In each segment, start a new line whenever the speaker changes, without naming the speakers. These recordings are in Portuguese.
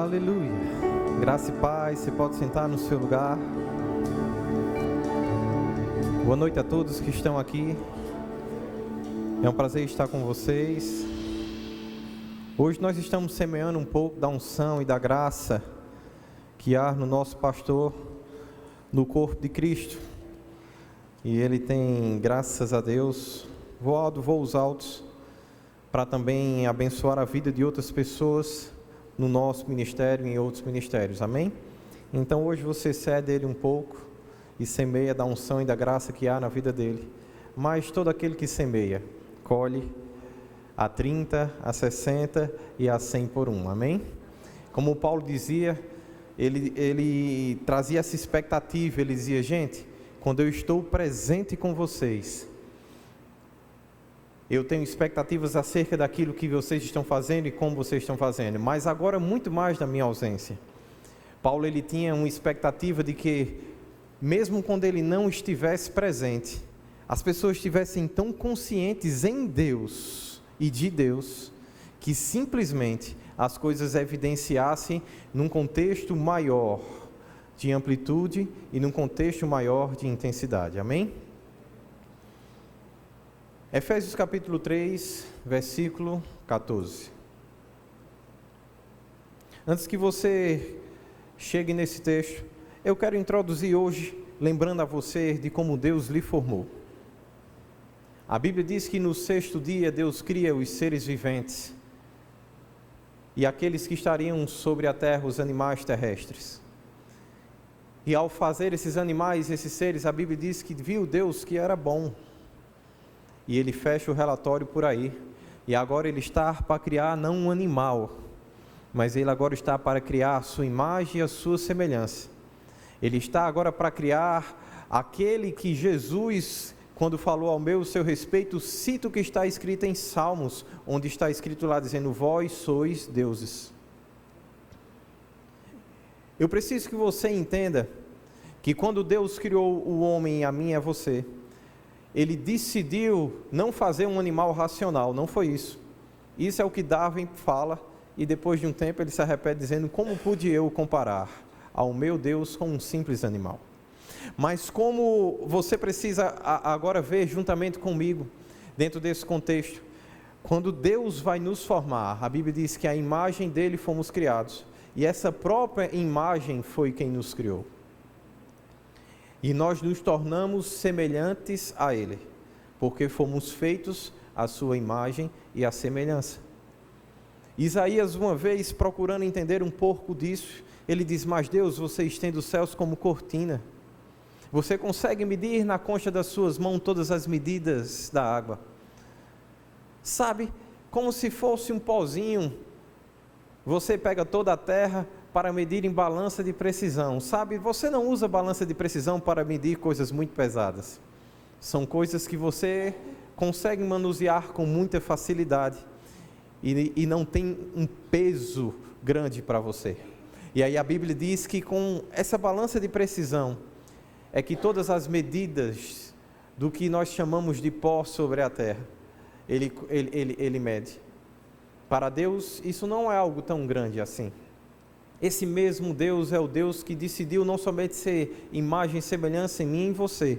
Aleluia. Graça e paz, você pode sentar no seu lugar. Boa noite a todos que estão aqui. É um prazer estar com vocês. Hoje nós estamos semeando um pouco da unção e da graça que há no nosso pastor, no corpo de Cristo. E ele tem, graças a Deus, voado voos altos para também abençoar a vida de outras pessoas no nosso ministério e em outros ministérios, amém? Então hoje você cede ele um pouco e semeia da unção e da graça que há na vida dele, mas todo aquele que semeia, colhe a 30, a 60 e a 100 por um, amém? Como o Paulo dizia, ele trazia essa expectativa, ele dizia, gente, quando eu estou presente com vocês, eu tenho expectativas acerca daquilo que vocês estão fazendo e como vocês estão fazendo, mas agora muito mais da minha ausência. Paulo, ele tinha uma expectativa de que, mesmo quando ele não estivesse presente, as pessoas estivessem tão conscientes em Deus e de Deus, que simplesmente as coisas evidenciassem num contexto maior de amplitude e num contexto maior de intensidade, amém? Efésios capítulo 3, versículo 14. Antes que você chegue nesse texto, eu quero introduzir hoje, lembrando a você de como Deus lhe formou. A Bíblia diz que no sexto dia Deus cria os seres viventes e aqueles que estariam sobre a terra, os animais terrestres. E ao fazer esses animais, esses seres, a Bíblia diz que viu Deus que era bom. E ele fecha o relatório por aí. E agora ele está para criar não um animal, mas ele agora está para criar a sua imagem e a sua semelhança. Ele está agora para criar aquele que Jesus, quando falou ao meu seu respeito, cita o que está escrito em Salmos, onde está escrito lá dizendo, vós sois deuses. Eu preciso que você entenda que quando Deus criou o homem, a mim e a você, ele decidiu não fazer um animal racional, não foi isso. Isso é o que Darwin fala, e depois de um tempo ele se arrepende dizendo, como pude eu comparar ao meu Deus com um simples animal? Mas como você precisa agora ver juntamente comigo, dentro desse contexto, quando Deus vai nos formar, a Bíblia diz que a imagem dele fomos criados, e essa própria imagem foi quem nos criou. E nós nos tornamos semelhantes a Ele, porque fomos feitos à sua imagem e à semelhança. Isaías, uma vez procurando entender um pouco disso, ele diz, mas Deus, você estende os céus como cortina. Você consegue medir na concha das suas mãos todas as medidas da água. Sabe, como se fosse um pozinho, você pega toda a terra para medir em balança de precisão. Sabe, você não usa balança de precisão para medir coisas muito pesadas. São coisas que você consegue manusear com muita facilidade e não tem um peso grande para você. E aí a Bíblia diz que com essa balança de precisão é que todas as medidas do que nós chamamos de pó sobre a terra, ele mede. Para Deus isso não é algo tão grande assim. Esse mesmo Deus é o Deus que decidiu não somente ser imagem e semelhança em mim e em você,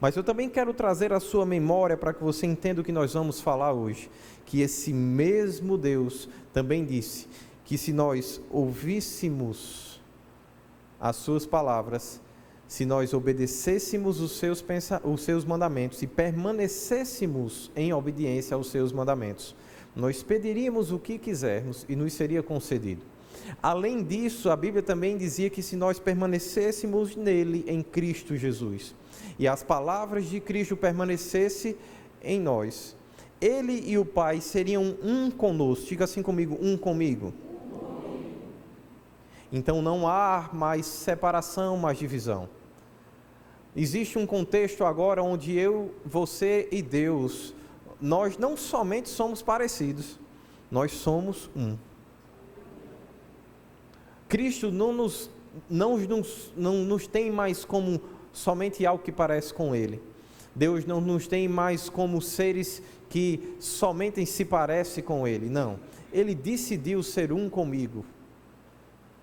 mas eu também quero trazer a sua memória para que você entenda o que nós vamos falar hoje, que esse mesmo Deus também disse que se nós ouvíssemos as suas palavras, se nós obedecêssemos os seus mandamentos e permanecêssemos em obediência aos seus mandamentos, nós pediríamos o que quisermos e nos seria concedido. Além disso, a Bíblia também dizia que se nós permanecêssemos nele, em Cristo Jesus, e as palavras de Cristo permanecessem em nós, ele e o Pai seriam um conosco. Diga assim comigo, um comigo. Então não há mais separação, mais divisão. Existe um contexto agora onde eu, você e Deus, nós não somente somos parecidos, nós somos um. Cristo não nos tem mais como somente algo que parece com Ele. Deus não nos tem mais como seres que somente se parecem com Ele. Não. Ele decidiu ser um comigo.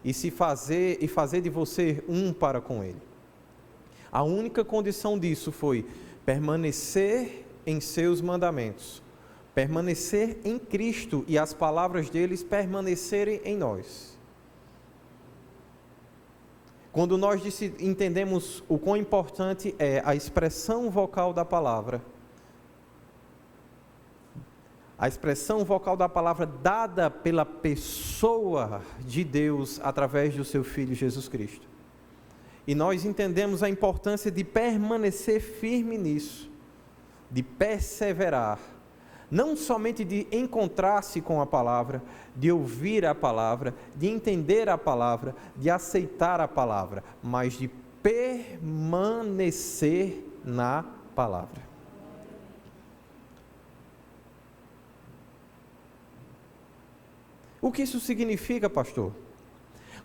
e fazer de você um para com Ele. A única condição disso foi permanecer em seus mandamentos, permanecer em Cristo e as palavras deles permanecerem em nós. Quando nós entendemos o quão importante é a expressão vocal da palavra, a expressão vocal da palavra dada pela pessoa de Deus através do seu Filho Jesus Cristo, e nós entendemos a importância de permanecer firme nisso, de perseverar, não somente de encontrar-se com a palavra, de ouvir a palavra, de entender a palavra, de aceitar a palavra, mas de permanecer na palavra. O que isso significa, pastor?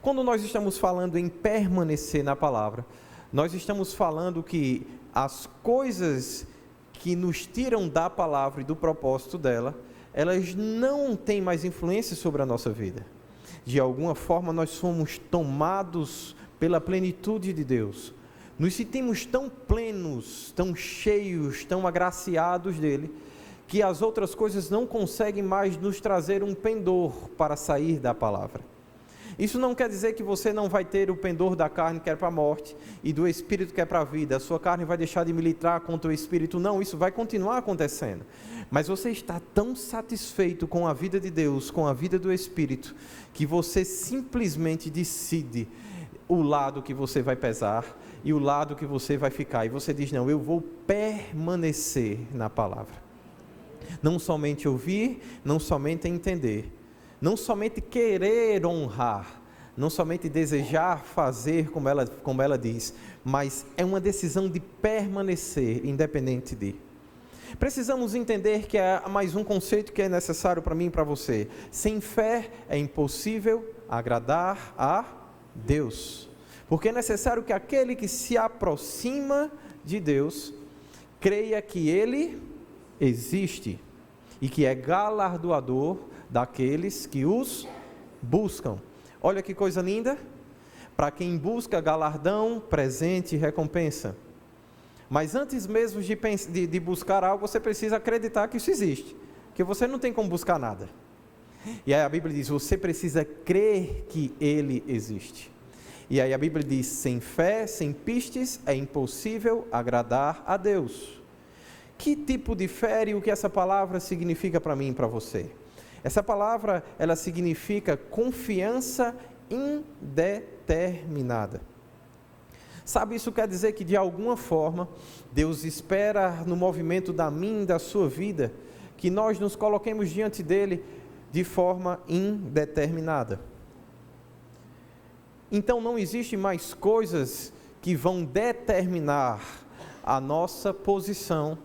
Quando nós estamos falando em permanecer na palavra, nós estamos falando que as coisas que nos tiram da palavra e do propósito dela, elas não têm mais influência sobre a nossa vida. De alguma forma nós fomos tomados pela plenitude de Deus. Nos sentimos tão plenos, tão cheios, tão agraciados dele, que as outras coisas não conseguem mais nos trazer um pendor para sair da palavra. Isso não quer dizer que você não vai ter o pendor da carne que é para a morte e do espírito que é para a vida. A sua carne vai deixar de militar contra o espírito. Não, isso vai continuar acontecendo. Mas você está tão satisfeito com a vida de Deus, com a vida do espírito, que você simplesmente decide o lado que você vai pesar e o lado que você vai ficar. E você diz, não, eu vou permanecer na palavra. Não somente ouvir, não somente entender, não somente querer honrar, não somente desejar fazer como ela diz, mas é uma decisão de permanecer independente de. Precisamos entender que há mais um conceito que é necessário para mim e para você. Sem fé é impossível agradar a Deus, porque é necessário que aquele que se aproxima de Deus creia que Ele existe e que é galardoador daqueles que os buscam. Olha que coisa linda! Para quem busca galardão, presente e recompensa. Mas antes mesmo de buscar algo, você precisa acreditar que isso existe, que você não tem como buscar nada. E aí a Bíblia diz, você precisa crer que Ele existe. E aí a Bíblia diz, sem fé, sem pistes, é impossível agradar a Deus. Que tipo de fé e o que essa palavra significa para mim e para você? Essa palavra, ela significa confiança indeterminada. Sabe, isso quer dizer que de alguma forma, Deus espera no movimento da minha e da sua vida, que nós nos coloquemos diante dEle de forma indeterminada. Então não existe mais coisas que vão determinar a nossa posição,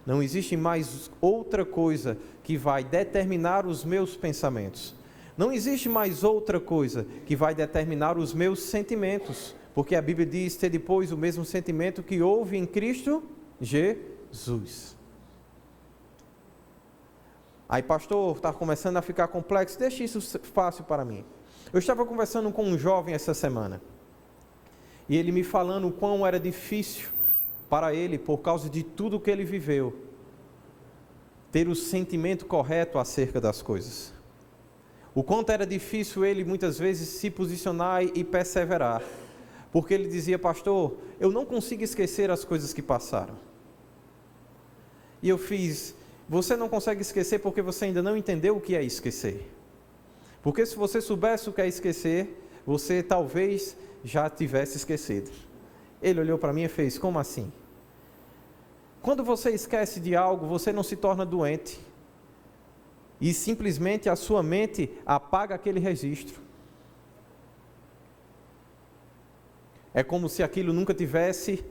não existe mais outra coisa que vai determinar os meus pensamentos. Não existe mais outra coisa que vai determinar os meus sentimentos, porque a Bíblia diz ter depois o mesmo sentimento que houve em Cristo Jesus. Aí, pastor, está começando a ficar complexo, deixe isso fácil para mim. Eu estava conversando com um jovem essa semana, e ele me falando o quão era difícil para ele, por causa de tudo que ele viveu, ter o sentimento correto acerca das coisas. O quanto era difícil ele muitas vezes se posicionar e perseverar, porque ele dizia, pastor, eu não consigo esquecer as coisas que passaram. E eu fiz, você não consegue esquecer porque você ainda não entendeu o que é esquecer. Porque se você soubesse o que é esquecer, você talvez já tivesse esquecido. Ele olhou para mim e fez, como assim? Quando você esquece de algo, você não se torna doente. E simplesmente a sua mente apaga aquele registro. É como se aquilo nunca tivesse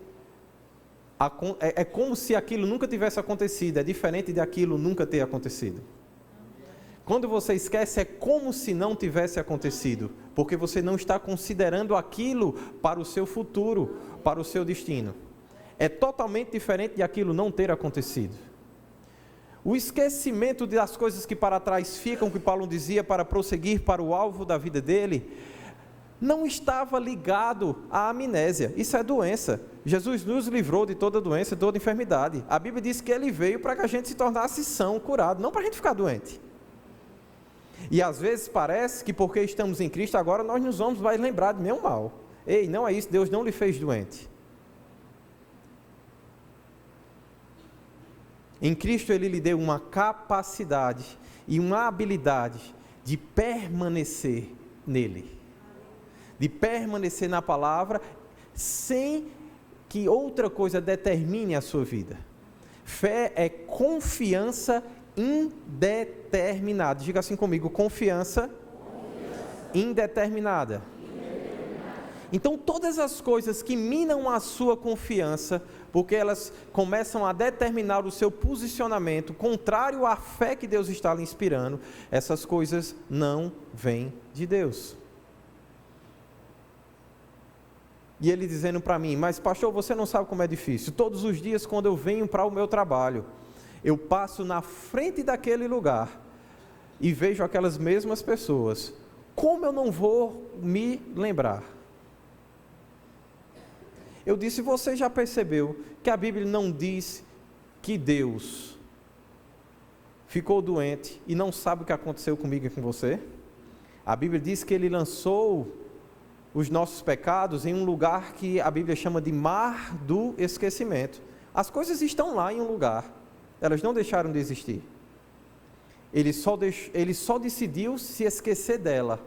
acontecido. É diferente de aquilo nunca ter acontecido. Quando você esquece, é como se não tivesse acontecido, porque você não está considerando aquilo para o seu futuro, para o seu destino. É totalmente diferente de aquilo não ter acontecido. O esquecimento das coisas que para trás ficam, que Paulo dizia, para prosseguir para o alvo da vida dele, não estava ligado à amnésia. Isso é doença. Jesus nos livrou de toda doença, de toda enfermidade. A Bíblia diz que Ele veio para que a gente se tornasse são, curado, não para a gente ficar doente. E às vezes parece que porque estamos em Cristo, agora nós nos vamos mais lembrar de nenhum mal. Ei, não é isso, Deus não lhe fez doente. Em Cristo Ele lhe deu uma capacidade e uma habilidade de permanecer nele. De permanecer na palavra, sem que outra coisa determine a sua vida. Fé é confiança indeterminada. Diga assim comigo, confiança indeterminada. Então todas as coisas que minam a sua confiança, porque elas começam a determinar o seu posicionamento contrário à fé que Deus está lhe inspirando, essas coisas não vêm de Deus. E ele dizendo para mim, mas pastor, você não sabe como é difícil. Todos os dias quando eu venho para o meu trabalho, eu passo na frente daquele lugar e vejo aquelas mesmas pessoas. Como eu não vou me lembrar? Eu disse, você já percebeu que a Bíblia não diz que Deus ficou doente e não sabe o que aconteceu comigo e com você? A Bíblia diz que Ele lançou os nossos pecados em um lugar que a Bíblia chama de mar do esquecimento. As coisas estão lá em um lugar, elas não deixaram de existir. Ele só decidiu se esquecer dela,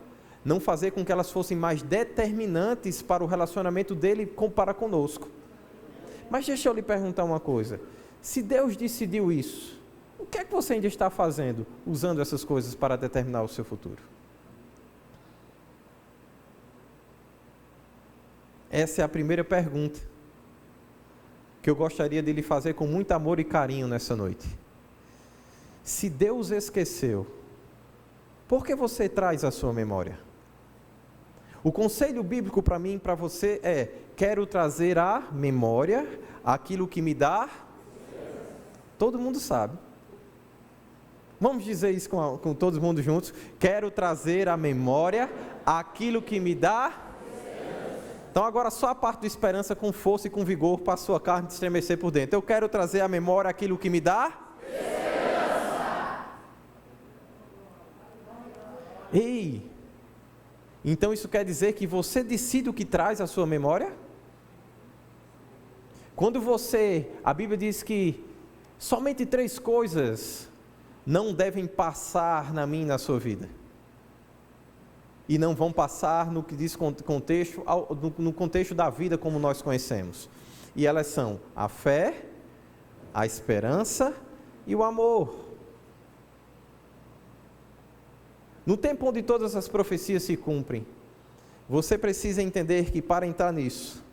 não fazer com que elas fossem mais determinantes para o relacionamento dele para conosco. Mas deixa eu lhe perguntar uma coisa, se Deus decidiu isso, o que é que você ainda está fazendo, usando essas coisas para determinar o seu futuro? Essa é a primeira pergunta que eu gostaria de lhe fazer com muito amor e carinho nessa noite. Se Deus esqueceu, por que você traz à sua memória? O conselho bíblico para mim e para você é: quero trazer à memória aquilo que me dá. Todo mundo sabe. Vamos dizer isso com todo mundo juntos. Quero trazer à memória aquilo que me dá. Então agora só a parte da esperança com força e com vigor para a sua carne estremecer por dentro. Eu quero trazer à memória aquilo que me dá esperança. Ei, então isso quer dizer que você decide o que traz à sua memória? Quando a Bíblia diz que somente 3 coisas não devem passar na minha e na sua vida. E não vão passar no que diz no contexto da vida como nós conhecemos. E elas são a fé, a esperança e o amor. No tempo onde todas as profecias se cumprem, você precisa entender que para entrar nisso,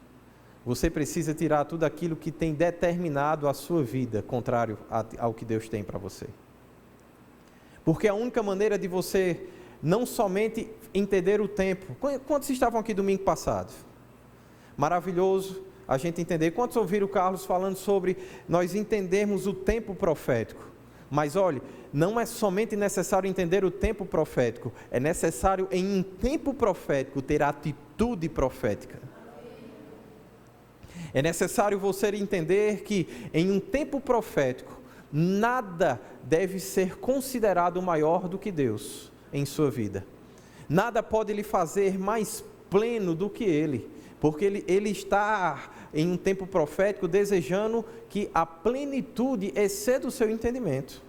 você precisa tirar tudo aquilo que tem determinado a sua vida, contrário ao que Deus tem para você. Porque a única maneira de você não somente entender o tempo. Quantos estavam aqui domingo passado? Maravilhoso a gente entender. Quantos ouviram o Carlos falando sobre nós entendermos o tempo profético? Mas olhe, não é somente necessário entender o tempo profético, é necessário em um tempo profético ter atitude profética. É necessário você entender que em um tempo profético, nada deve ser considerado maior do que Deus em sua vida. Nada pode lhe fazer mais pleno do que Ele, porque ele está em um tempo profético desejando que a plenitude exceda o seu entendimento.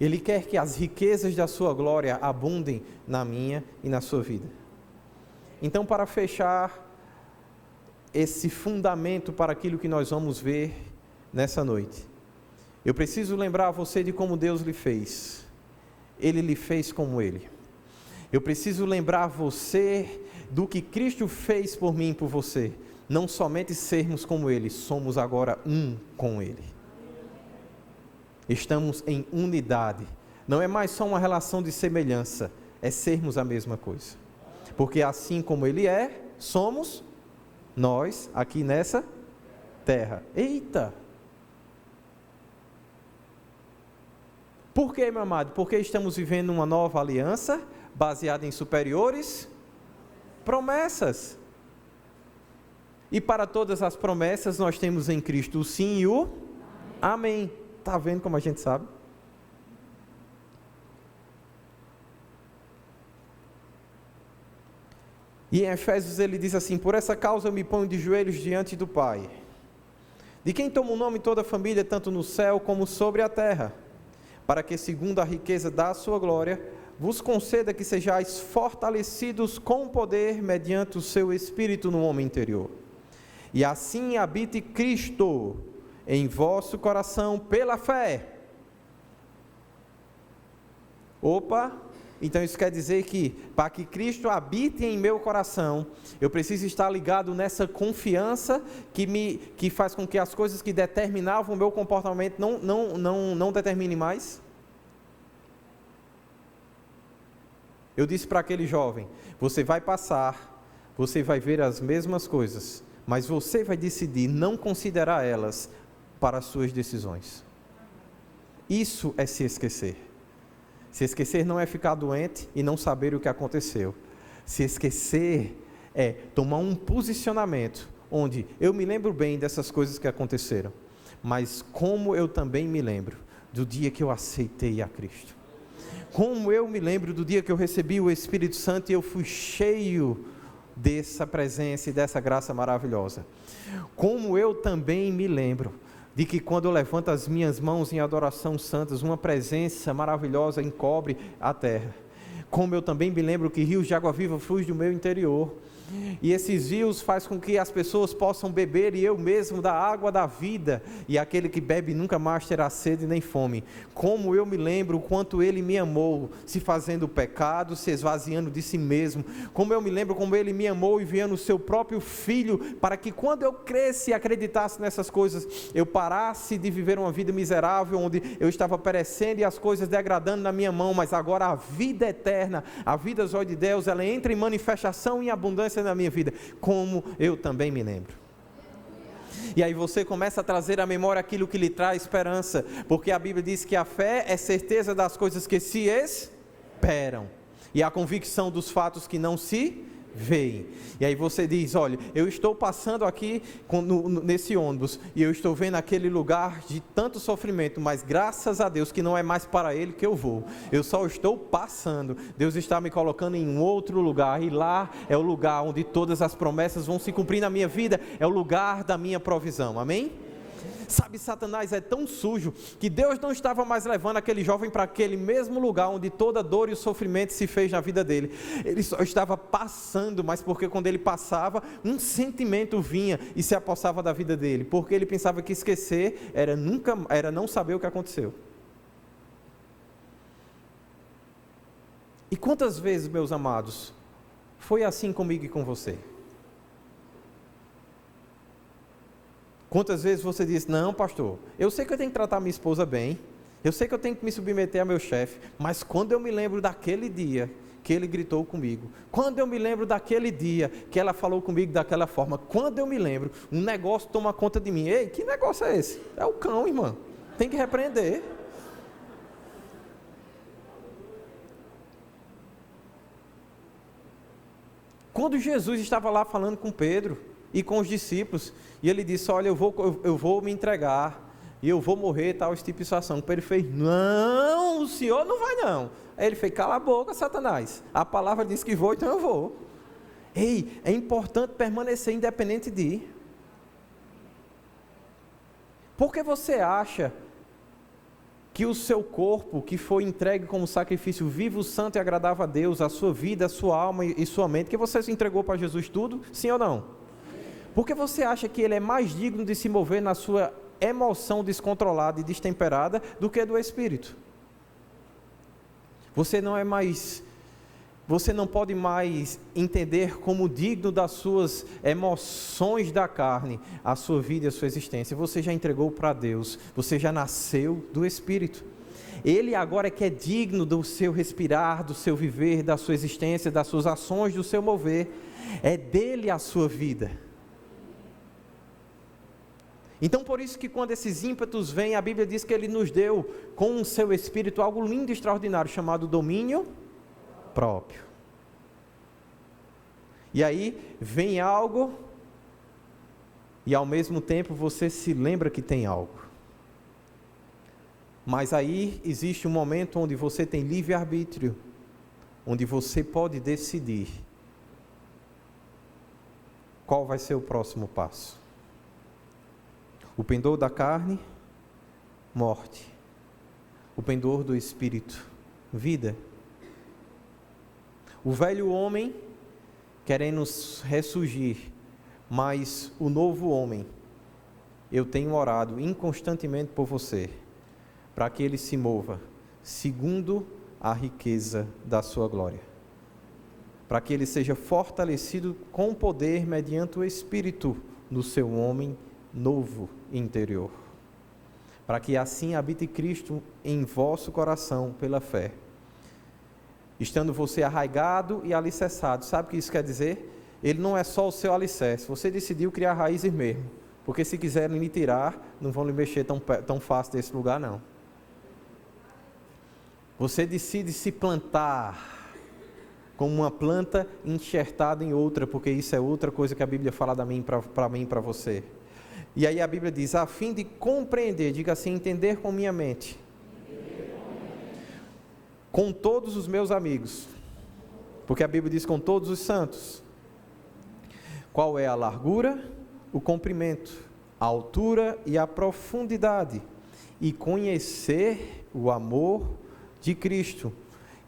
Ele quer que as riquezas da sua glória abundem na minha e na sua vida. Então, para fechar esse fundamento para aquilo que nós vamos ver nessa noite, eu preciso lembrar você de como Deus lhe fez. Ele lhe fez como Ele. Eu preciso lembrar você do que Cristo fez por mim e por você. Não somente sermos como Ele, somos agora um com Ele. Estamos em unidade. Não é mais só uma relação de semelhança, é sermos a mesma coisa. Porque assim como Ele é, somos nós aqui nessa terra. Eita! Por quê, meu amado? Porque estamos vivendo uma nova aliança, baseada em superiores promessas. E para todas as promessas nós temos em Cristo o sim e o amém. Está vendo como a gente sabe? E em Efésios ele diz assim: por essa causa eu me ponho de joelhos diante do Pai, de quem toma o nome toda a família, tanto no céu como sobre a terra, para que, segundo a riqueza da sua glória, vos conceda que sejais fortalecidos com poder mediante o seu Espírito no homem interior. E assim habite Cristo em vosso coração pela fé. Opa! Então isso quer dizer que, para que Cristo habite em meu coração, eu preciso estar ligado nessa confiança que faz com que as coisas que determinavam o meu comportamento não determinem mais. Eu disse para aquele jovem: você vai passar, você vai ver as mesmas coisas, mas você vai decidir não considerar elas para as suas decisões. Isso é se esquecer. Se esquecer não é ficar doente e não saber o que aconteceu. Se esquecer é tomar um posicionamento onde eu me lembro bem dessas coisas que aconteceram, mas como eu também me lembro do dia que eu aceitei a Cristo. Como eu me lembro do dia que eu recebi o Espírito Santo e eu fui cheio dessa presença e dessa graça maravilhosa. Como eu também me lembro de que quando eu levanto as minhas mãos em adoração santas, uma presença maravilhosa encobre a terra. Como eu também me lembro que rios de água viva fluem do meu interior. E esses rios fazem com que as pessoas possam beber, e eu mesmo, da água da vida, e aquele que bebe nunca mais terá sede nem fome. Como eu me lembro o quanto Ele me amou, se fazendo pecado, se esvaziando de si mesmo. Como eu me lembro como Ele me amou, enviando o seu próprio Filho, para que quando eu cresce e acreditasse nessas coisas, eu parasse de viver uma vida miserável, onde eu estava perecendo e as coisas degradando na minha mão, mas agora a vida eterna, a vida zóio de Deus, ela entra em manifestação e abundância na minha vida, como eu também me lembro. E aí você começa a trazer à memória aquilo que lhe traz esperança, porque a Bíblia diz que a fé é certeza das coisas que se esperam, e a convicção dos fatos que não se veem. E aí você diz: olha, eu estou passando aqui nesse ônibus, e eu estou vendo aquele lugar de tanto sofrimento, mas graças a Deus que não é mais para ele que eu vou, eu só estou passando. Deus está me colocando em um outro lugar, e lá é o lugar onde todas as promessas vão se cumprir na minha vida, é o lugar da minha provisão. Amém? Sabe, Satanás é tão sujo que Deus não estava mais levando aquele jovem para aquele mesmo lugar onde toda dor e o sofrimento se fez na vida dele. Ele só estava passando, mas porque quando ele passava, um sentimento vinha e se apossava da vida dele, porque ele pensava que esquecer era não saber o que aconteceu. E quantas vezes, meus amados, foi assim comigo e com você? Quantas vezes você diz: não, pastor, eu sei que eu tenho que tratar minha esposa bem, eu sei que eu tenho que me submeter ao meu chefe, mas quando eu me lembro daquele dia que ele gritou comigo, quando eu me lembro daquele dia que ela falou comigo daquela forma, quando eu me lembro, um negócio toma conta de mim. Ei, que negócio é esse? É o cão, irmão, tem que repreender. Quando Jesus estava lá falando com Pedro e com os discípulos, e ele disse: olha, eu vou me entregar, e eu vou morrer, tal, esse tipo de situação. Pedro fez: não, o senhor não vai não. Aí ele fez: cala a boca, Satanás, a palavra diz que vou, então eu vou. Ei, é importante permanecer independente de ir. Por que você acha que o seu corpo, que foi entregue como sacrifício vivo, santo e agradável a Deus, a sua vida, a sua alma e sua mente, que você se entregou para Jesus tudo, sim ou não? Porque você acha que ele é mais digno de se mover na sua emoção descontrolada e destemperada do que do Espírito? Você não pode mais entender como digno das suas emoções da carne a sua vida e a sua existência. Você já entregou para Deus, você já nasceu do Espírito. Ele agora é que é digno do seu respirar, do seu viver, da sua existência, das suas ações, do seu mover. É dele a sua vida. Então, por isso que quando esses ímpetos vêm, a Bíblia diz que Ele nos deu, com o seu Espírito, algo lindo e extraordinário, chamado domínio próprio. E aí vem algo e ao mesmo tempo você se lembra que tem algo. Mas aí existe um momento onde você tem livre-arbítrio, onde você pode decidir qual vai ser o próximo passo. O pendor da carne, morte. O pendor do espírito, vida. O velho homem querendo ressurgir, mas o novo homem, eu tenho orado inconstantemente por você, para que ele se mova segundo a riqueza da sua glória, para que ele seja fortalecido com poder mediante o Espírito no seu homem novo interior, para que assim habite Cristo em vosso coração pela fé, estando você arraigado e alicerçado. Sabe o que isso quer dizer? Ele não é só o seu alicerce, você decidiu criar raízes mesmo, porque se quiserem lhe tirar, não vão lhe mexer tão fácil desse lugar não. Você decide se plantar como uma planta enxertada em outra, porque isso é outra coisa que a Bíblia fala para mim e para você. E aí a Bíblia diz, a fim de compreender, diga assim, entender com minha mente, com todos os meus amigos, porque a Bíblia diz com todos os santos, qual é a largura, o comprimento, a altura e a profundidade, e conhecer o amor de Cristo,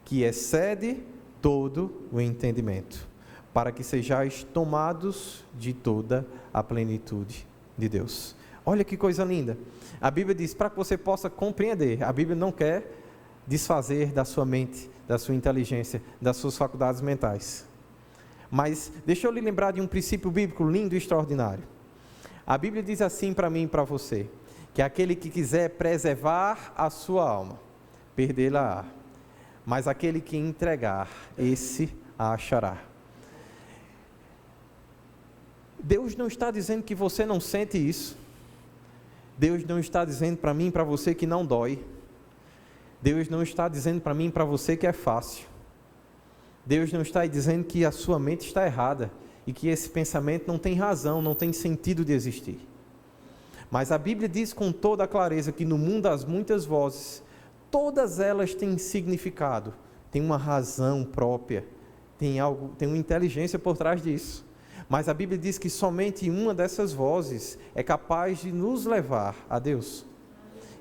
que excede todo o entendimento, para que sejais tomados de toda a plenitude de Deus. Olha que coisa linda. A Bíblia diz, para que você possa compreender, a Bíblia não quer desfazer da sua mente, da sua inteligência, das suas faculdades mentais. Mas deixa eu lhe lembrar de um princípio bíblico lindo e extraordinário. A Bíblia diz assim para mim e para você, que aquele que quiser preservar a sua alma, perdê-la-á, mas aquele que entregar, esse a achará. Deus não está dizendo que você não sente isso. Deus não está dizendo para mim e para você que não dói. Deus não está dizendo para mim e para você que é fácil. Deus não está dizendo que a sua mente está errada e que esse pensamento não tem razão, não tem sentido de existir. Mas a Bíblia diz com toda a clareza que no mundo das muitas vozes, todas elas têm significado, têm uma razão própria, tem uma inteligência por trás disso. Mas a Bíblia diz que somente uma dessas vozes é capaz de nos levar a Deus.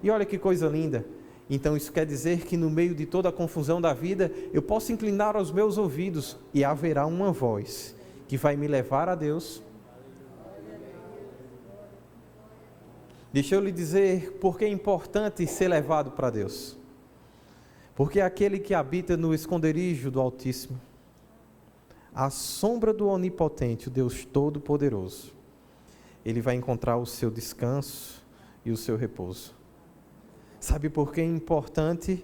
E olha que coisa linda. Então isso quer dizer que no meio de toda a confusão da vida, eu posso inclinar os meus ouvidos e haverá uma voz que vai me levar a Deus. Deixa eu lhe dizer por que é importante ser levado para Deus. Porque aquele que habita no esconderijo do Altíssimo, à sombra do Onipotente, o Deus Todo-Poderoso, ele vai encontrar o seu descanso e o seu repouso. Sabe por que é importante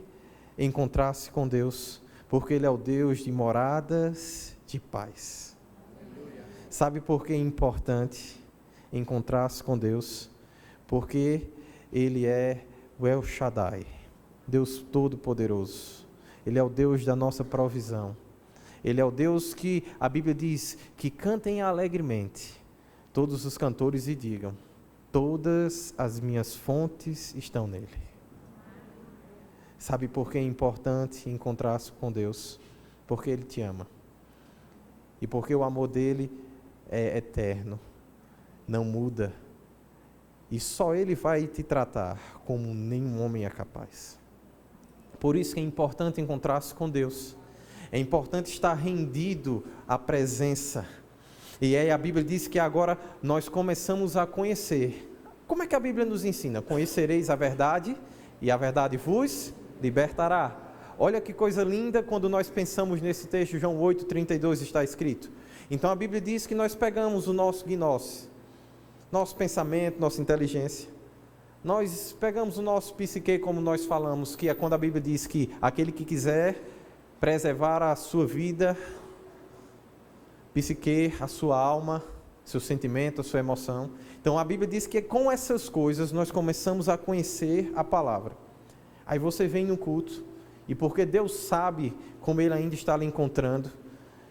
encontrar-se com Deus? Porque Ele é o Deus de moradas de paz. Sabe por que é importante encontrar-se com Deus? Porque Ele é o El Shaddai, Deus Todo-Poderoso. Ele é o Deus da nossa provisão. Ele é o Deus que a Bíblia diz que cantem alegremente todos os cantores e digam, todas as minhas fontes estão nele. Sabe por que é importante encontrar-se com Deus? Porque Ele te ama. E porque o amor dEle é eterno, não muda. E só Ele vai te tratar como nenhum homem é capaz. Por isso que é importante encontrar-se com Deus. É importante estar rendido à presença. E aí a Bíblia diz que agora nós começamos a conhecer. Como é que a Bíblia nos ensina? Conhecereis a verdade e a verdade vos libertará. Olha que coisa linda quando nós pensamos nesse texto, João 8:32 está escrito. Então a Bíblia diz que nós pegamos o nosso gnose, nosso pensamento, nossa inteligência, nós pegamos o nosso psique, como nós falamos, que é quando a Bíblia diz que aquele que quiser preservar a sua vida, psique, a sua alma, seu sentimento, a sua emoção. Então a Bíblia diz que com essas coisas nós começamos a conhecer a palavra. Aí você vem no culto e porque Deus sabe como Ele ainda está lhe encontrando,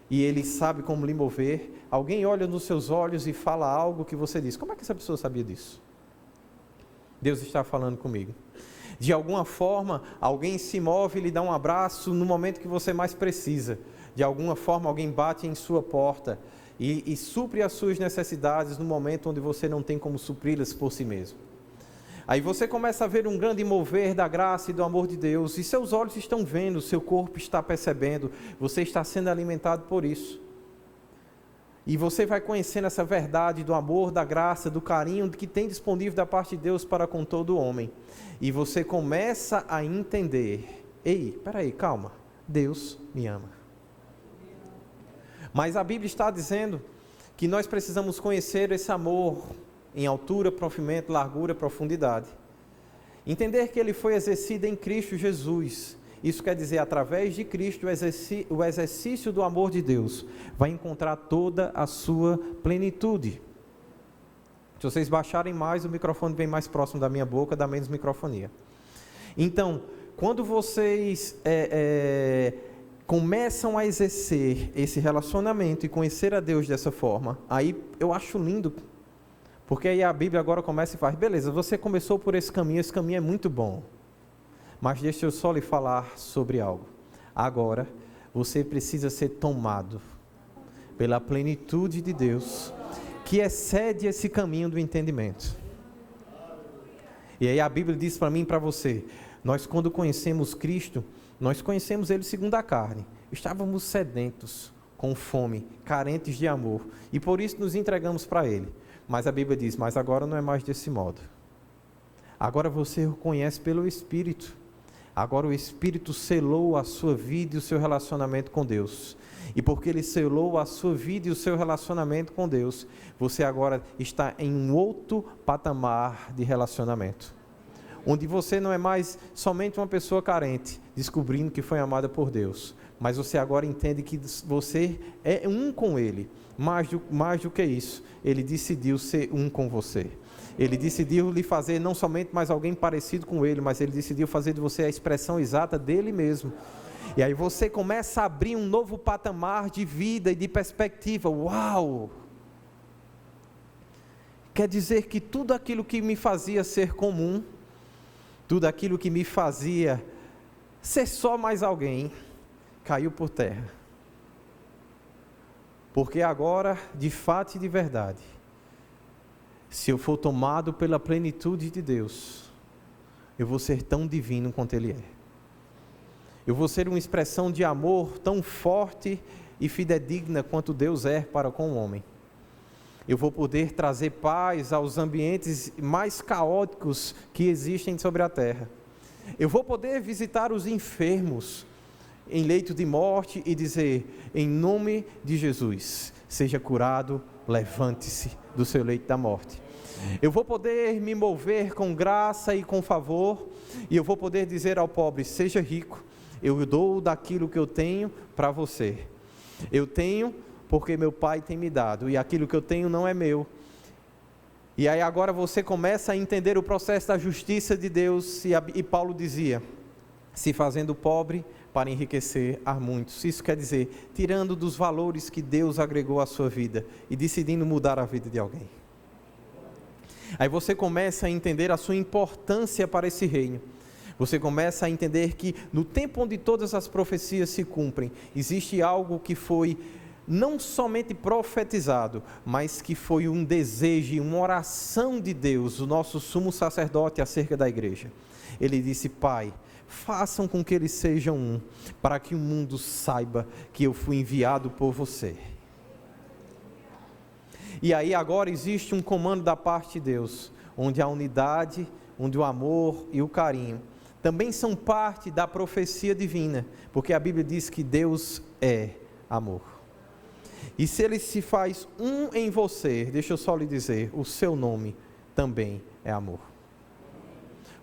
e Ele sabe como lhe mover, alguém olha nos seus olhos e fala algo que você diz: como é que essa pessoa sabia disso? Deus está falando comigo. De alguma forma, alguém se move e lhe dá um abraço no momento que você mais precisa. De alguma forma, alguém bate em sua porta e supre as suas necessidades no momento onde você não tem como supri-las por si mesmo. Aí você começa a ver um grande mover da graça e do amor de Deus, e seus olhos estão vendo, seu corpo está percebendo, você está sendo alimentado por isso. E você vai conhecendo essa verdade do amor, da graça, do carinho que tem disponível da parte de Deus para com todo homem. E você começa a entender: ei, peraí, calma, Deus me ama. Mas a Bíblia está dizendo que nós precisamos conhecer esse amor em altura, comprimento, largura, profundidade. Entender que ele foi exercido em Cristo Jesus. Isso quer dizer, através de Cristo, o exercício do amor de Deus vai encontrar toda a sua plenitude. Se vocês baixarem mais, o microfone vem mais próximo da minha boca, dá menos microfonia. Então, quando vocês começam a exercer esse relacionamento e conhecer a Deus dessa forma, aí eu acho lindo, porque aí a Bíblia agora começa e faz: beleza, você começou por esse caminho é muito bom, mas deixa eu só lhe falar sobre algo. Agora, você precisa ser tomado pela plenitude de Deus, que excede esse caminho do entendimento. E aí a Bíblia diz para mim e para você: nós, quando conhecemos Cristo, nós conhecemos Ele segundo a carne. Estávamos sedentos, com fome, carentes de amor, e por isso nos entregamos para Ele. Mas a Bíblia diz: mas agora não é mais desse modo. Agora você o conhece pelo Espírito. Agora o Espírito selou a sua vida e o seu relacionamento com Deus. E porque Ele selou a sua vida e o seu relacionamento com Deus, você agora está em um outro patamar de relacionamento, onde você não é mais somente uma pessoa carente, descobrindo que foi amada por Deus, mas você agora entende que você é um com Ele. Mais do que isso, Ele decidiu ser um com você. Ele decidiu lhe fazer não somente mais alguém parecido com Ele, mas Ele decidiu fazer de você a expressão exata dEle mesmo. E aí você começa a abrir um novo patamar de vida e de perspectiva. Uau! Quer dizer que tudo aquilo que me fazia ser comum, tudo aquilo que me fazia ser só mais alguém, caiu por terra. Porque agora, de fato e de verdade, se eu for tomado pela plenitude de Deus, eu vou ser tão divino quanto Ele é. Eu vou ser uma expressão de amor tão forte e fidedigna quanto Deus é para com o homem. Eu vou poder trazer paz aos ambientes mais caóticos que existem sobre a terra. Eu vou poder visitar os enfermos em leito de morte e dizer: em nome de Jesus, seja curado, levante-se do seu leito da morte. Eu vou poder me mover com graça e com favor, e eu vou poder dizer ao pobre: seja rico, eu dou daquilo que eu tenho para você. Eu tenho porque meu Pai tem me dado, e aquilo que eu tenho não é meu. E aí agora você começa a entender o processo da justiça de Deus, e Paulo dizia: se fazendo pobre para enriquecer a muitos. Isso quer dizer, tirando dos valores que Deus agregou à sua vida e decidindo mudar a vida de alguém. Aí você começa a entender a sua importância para esse reino. Você começa a entender que no tempo onde todas as profecias se cumprem, existe algo que foi não somente profetizado, mas que foi um desejo e uma oração de Deus, o nosso sumo sacerdote, acerca da igreja. Ele disse: Pai, façam com que eles sejam um, para que o mundo saiba que eu fui enviado por você. E aí agora existe um comando da parte de Deus, onde a unidade, onde o amor e o carinho também são parte da profecia divina, porque a Bíblia diz que Deus é amor. E se Ele se faz um em você, deixa eu só lhe dizer, o seu nome também é amor.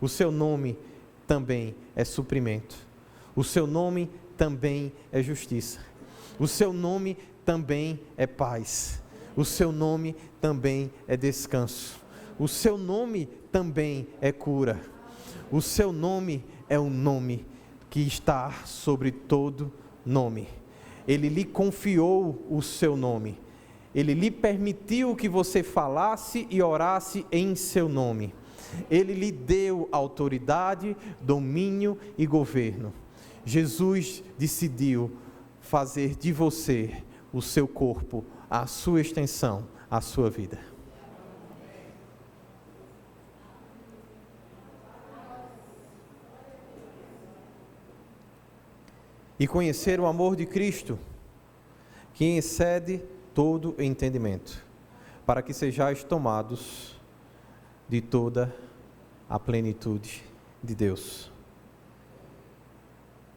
O seu nome também é suprimento. O seu nome também é justiça. O seu nome também é paz. O seu nome também é descanso. O seu nome também é cura. O seu nome é o nome que está sobre todo nome. Ele lhe confiou o seu nome. Ele lhe permitiu que você falasse e orasse em seu nome. Ele lhe deu autoridade, domínio e governo. Jesus decidiu fazer de você o seu corpo, a sua extensão, a sua vida. E conhecer o amor de Cristo, que excede todo entendimento, para que sejais tomados de toda a plenitude de Deus.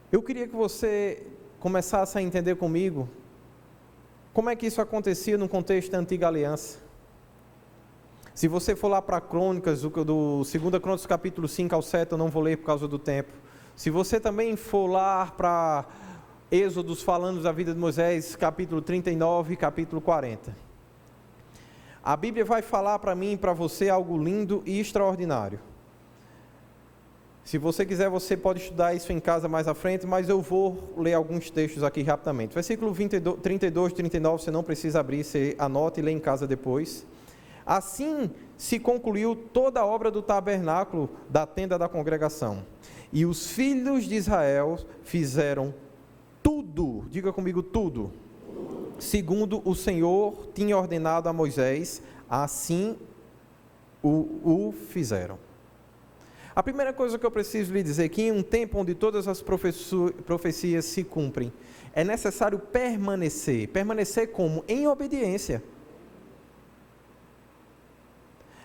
Eu queria que você começasse a entender comigo como é que isso acontecia no contexto da Antiga Aliança. Se você for lá para Crônicas, do 2 Crônicas capítulo 5 ao 7, eu não vou ler por causa do tempo. Se você também for lá para Êxodos falando da vida de Moisés, capítulo 39 e capítulo 40. A Bíblia vai falar para mim e para você algo lindo e extraordinário. Se você quiser, você pode estudar isso em casa mais à frente, mas eu vou ler alguns textos aqui rapidamente. Versículo 32, 39, você não precisa abrir, você anota e lê em casa depois. Assim se concluiu toda a obra do tabernáculo da tenda da congregação. E os filhos de Israel fizeram tudo, diga comigo tudo, segundo o Senhor tinha ordenado a Moisés, assim o fizeram. A primeira coisa que eu preciso lhe dizer é que em um tempo onde todas as profecias se cumprem, é necessário permanecer. Permanecer como? Em obediência.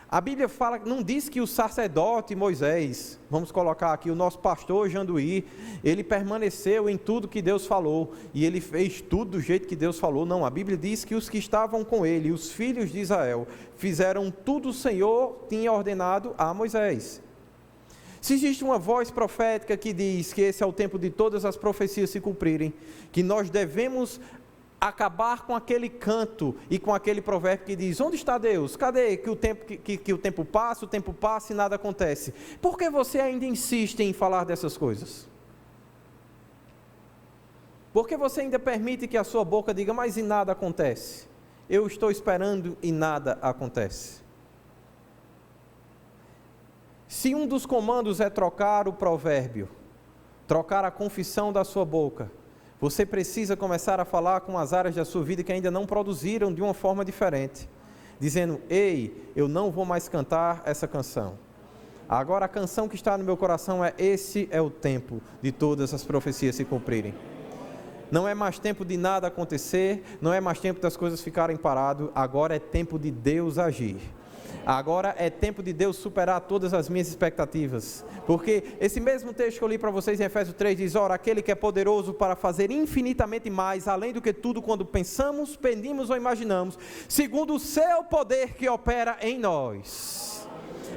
A Bíblia fala, não diz que o sacerdote Moisés, vamos colocar aqui, o nosso pastor Janduí, ele permaneceu em tudo que Deus falou, e ele fez tudo do jeito que Deus falou. Não, a Bíblia diz que os que estavam com ele, os filhos de Israel, fizeram tudo o Senhor tinha ordenado a Moisés. Se existe uma voz profética que diz que esse é o tempo de todas as profecias se cumprirem, que nós devemos acabar com aquele canto e com aquele provérbio que diz: onde está Deus? Cadê que o tempo passa e nada acontece? Por que você ainda insiste em falar dessas coisas? Por que você ainda permite que a sua boca diga: mas e nada acontece? Eu estou esperando e nada acontece. Se um dos comandos é trocar o provérbio, trocar a confissão da sua boca, você precisa começar a falar com as áreas da sua vida que ainda não produziram de uma forma diferente, dizendo: ei, eu não vou mais cantar essa canção. Agora a canção que está no meu coração é: esse é o tempo de todas as profecias se cumprirem. Não é mais tempo de nada acontecer, não é mais tempo das coisas ficarem paradas, agora é tempo de Deus agir. Agora é tempo de Deus superar todas as minhas expectativas, porque esse mesmo texto que eu li para vocês em Efésios 3 diz: ora, aquele que é poderoso para fazer infinitamente mais, além do que tudo quando pensamos, pedimos ou imaginamos, segundo o seu poder que opera em nós.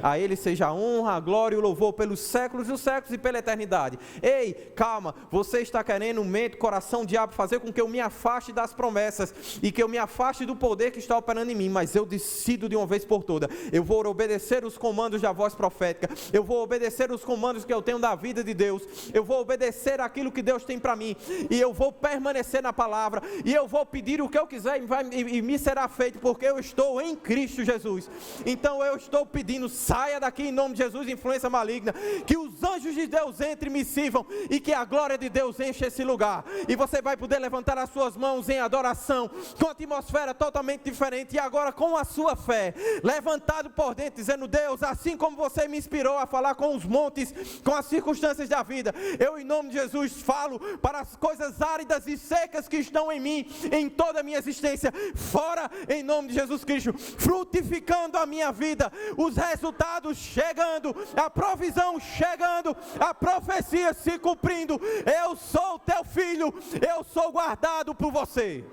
A Ele seja a honra, a glória e o louvor pelos séculos dos séculos e pela eternidade. Ei, calma, você está querendo, mente, coração, diabo, fazer com que eu me afaste das promessas e que eu me afaste do poder que está operando em mim, mas eu decido de uma vez por toda, eu vou obedecer os comandos da voz profética, eu vou obedecer os comandos que eu tenho da vida de Deus, eu vou obedecer aquilo que Deus tem para mim, e eu vou permanecer na palavra, e eu vou pedir o que eu quiser e me será feito, porque eu estou em Cristo Jesus. Então eu estou pedindo: saia daqui em nome de Jesus, influência maligna, que os anjos de Deus entrem e me sirvam, e que a glória de Deus enche esse lugar, e você vai poder levantar as suas mãos em adoração, com a atmosfera totalmente diferente, e agora com a sua fé, levantado por dentro, dizendo: Deus, assim como você me inspirou a falar com os montes, com as circunstâncias da vida, eu em nome de Jesus falo para as coisas áridas e secas que estão em mim, em toda a minha existência, fora em nome de Jesus Cristo, frutificando a minha vida, os resultados chegando, a provisão chegando, a profecia se cumprindo. Eu sou o teu filho, eu sou guardado por você.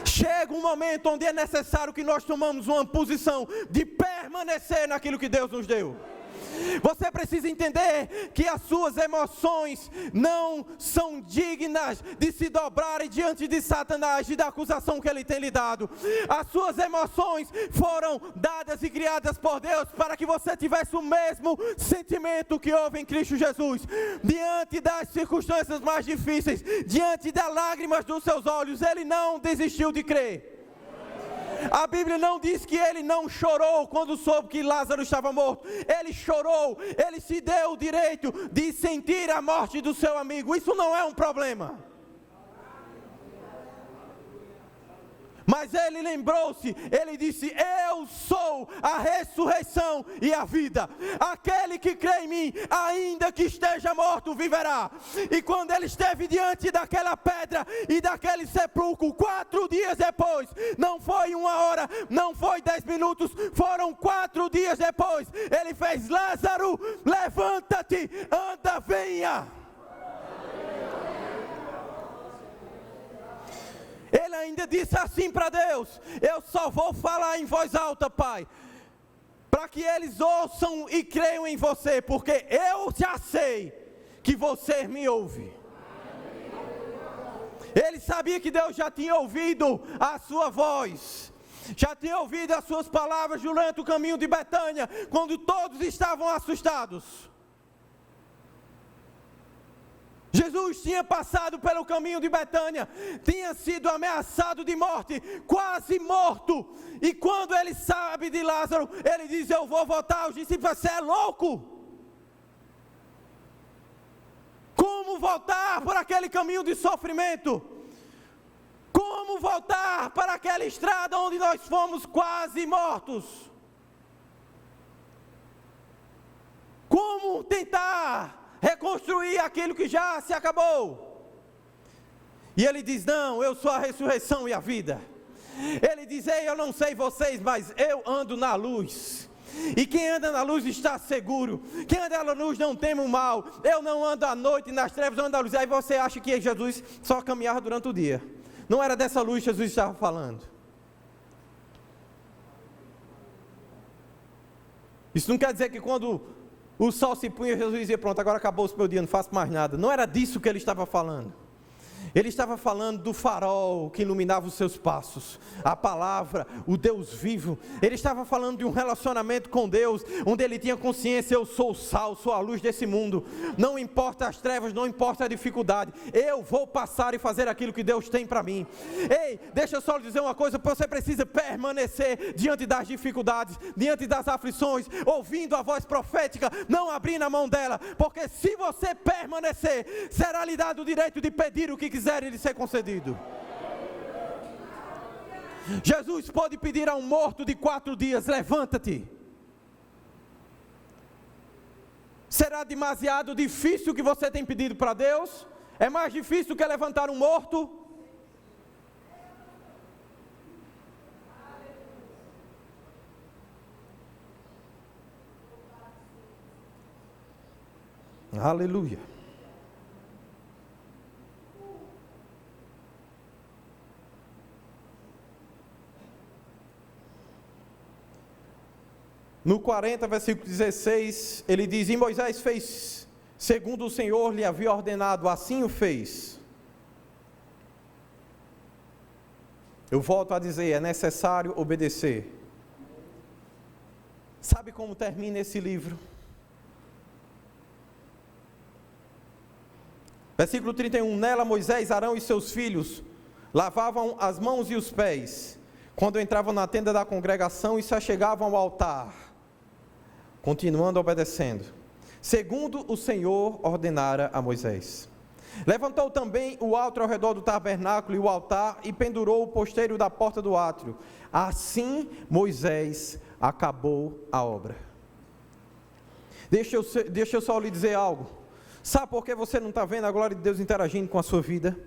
Chega um momento onde é necessário que nós tomamos uma posição de permanecer naquilo que Deus nos deu. Você precisa entender que as suas emoções não são dignas de se dobrarem diante de Satanás e da acusação que ele tem lhe dado. As suas emoções foram dadas e criadas por Deus para que você tivesse o mesmo sentimento que houve em Cristo Jesus. Diante das circunstâncias mais difíceis, diante das lágrimas dos seus olhos, ele não desistiu de crer. A Bíblia não diz que ele não chorou quando soube que Lázaro estava morto. Ele chorou, ele se deu o direito de sentir a morte do seu amigo. Isso não é um problema. Mas ele lembrou-se, ele disse: eu sou a ressurreição e a vida. Aquele que crê em mim, ainda que esteja morto, viverá. E quando ele esteve diante daquela pedra e daquele sepulcro, 4 dias depois, não foi 1 hora, não foi 10 minutos, foram 4 dias depois, ele fez: Lázaro, levanta-te, anda, venha. Ele ainda disse assim para Deus: eu só vou falar em voz alta, Pai, para que eles ouçam e creiam em você, porque eu já sei que você me ouve. Ele sabia que Deus já tinha ouvido a sua voz, já tinha ouvido as suas palavras durante o caminho de Betânia, quando todos estavam assustados. Jesus tinha passado pelo caminho de Betânia, tinha sido ameaçado de morte, quase morto. E quando ele sabe de Lázaro, ele diz: eu vou voltar. Os discípulos: você é louco? Como voltar por aquele caminho de sofrimento? Como voltar para aquela estrada onde nós fomos quase mortos? Como tentar reconstruir aquilo que já se acabou? E ele diz: não, eu sou a ressurreição e a vida. Ele diz: ei, eu não sei vocês, mas eu ando na luz. E quem anda na luz está seguro. Quem anda na luz não teme o mal. Eu não ando à noite nas trevas, eu ando na luz. Aí você acha que Jesus só caminhava durante o dia. Não era dessa luz que Jesus estava falando. Isso não quer dizer que quando o sol se punha, Jesus dizia: pronto, agora acabou o meu dia, não faço mais nada. Não era disso que ele estava falando. Ele estava falando do farol que iluminava os seus passos, a palavra, o Deus vivo. Ele estava falando de um relacionamento com Deus, onde ele tinha consciência: eu sou o sal, sou a luz desse mundo. Não importa as trevas, não importa a dificuldade, eu vou passar e fazer aquilo que Deus tem para mim. Ei, deixa eu só lhe dizer uma coisa: você precisa permanecer diante das dificuldades, diante das aflições, ouvindo a voz profética, não abrindo a mão dela, porque se você permanecer, será lhe dado o direito de pedir o que quiser e lhe ser concedido. Jesus pode pedir a um morto de 4 dias: levanta-te. Será demasiado difícil o que você tem pedido para Deus? É mais difícil que levantar um morto? Aleluia. No 40, versículo 16, ele diz: e Moisés fez segundo o Senhor lhe havia ordenado, assim o fez. Eu volto a dizer, é necessário obedecer. Sabe como termina esse livro? Versículo 31, nela Moisés, Arão e seus filhos lavavam as mãos e os pés, quando entravam na tenda da congregação e se achegavam ao altar, continuando obedecendo, segundo o Senhor ordenara a Moisés. Levantou também o átrio ao redor do tabernáculo e o altar, e pendurou o posteiro da porta do átrio. Assim Moisés acabou a obra. Deixa eu só lhe dizer algo. Sabe por que você não está vendo a glória de Deus interagindo com a sua vida?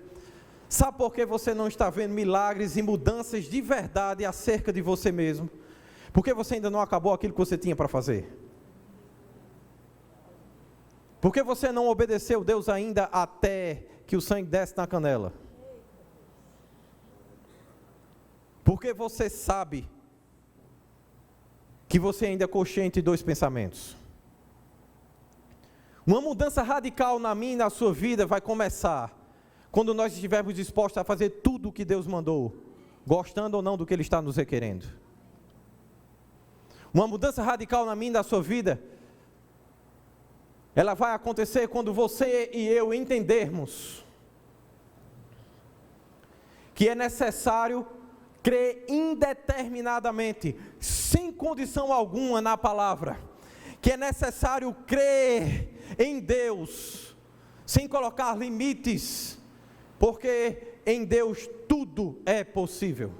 Sabe por que você não está vendo milagres e mudanças de verdade acerca de você mesmo? Porque você ainda não acabou aquilo que você tinha para fazer. Porque você não obedeceu Deus ainda até que o sangue desce na canela. Porque você sabe que você ainda cocheia entre 2 pensamentos. Uma mudança radical na minha e na sua vida vai começar quando nós estivermos dispostos a fazer tudo o que Deus mandou, gostando ou não do que Ele está nos requerendo. Uma mudança radical na minha e na sua vida, ela vai acontecer quando você e eu entendermos que é necessário crer indeterminadamente, sem condição alguma na palavra, que é necessário crer em Deus, sem colocar limites, porque em Deus tudo é possível.